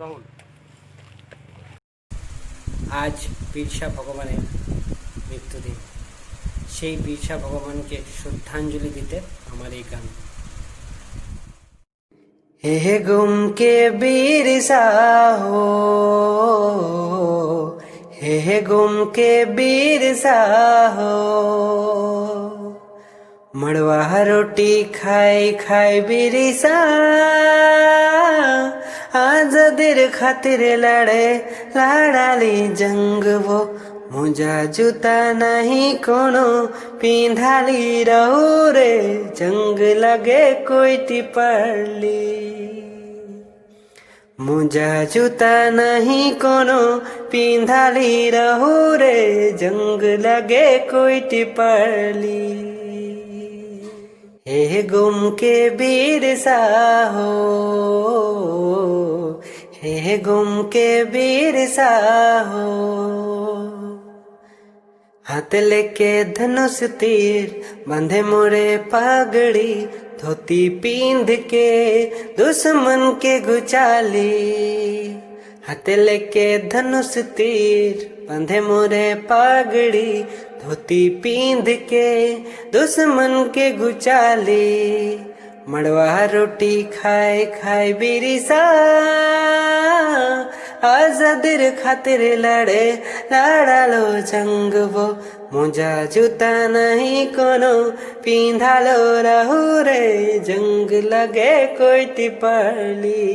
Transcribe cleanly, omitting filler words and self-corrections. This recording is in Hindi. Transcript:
রাহুল আজ বিরসা ভগবানের মৃত্যুদিন। সেই বিরসা ভগবানকে শ্রদ্ধাঞ্জলি দিতে আমার এই গান। হে গুম কে বিরসা হো, হে গুम के बिरसा हो, मड़वा रोटी खाई खाई बिरसा आजादीर खातिर लड़े लड़ाली जंग वो, मोजा जूता नहीं कोनो पिंधाली रहू रे, जंग लगे कोई टिपरली। मोजा जूता नहीं कोनो पिंधाली रहू रे, जंग लगे कोई टिपरली। हे गुम के बिरसा हो, हे गुम के बिरसा हो, हाथ लेके धनुष तीर बांधे मोरे पगड़ी, धोती पींध के दुश्मन के गुचाली। हाथ लेके धनुष तीर बांधे मोरे पगड़ी, धोती पींध के दुश्मन के गुचाली। मड़वा रोटी खाए खाए बिरसा आजादीर खातिर लड़े लड़ालो जंग वो, मोजा जूता नहीं कोनो पिंधालो रहू रे, जंग लगे कोई टिपरली।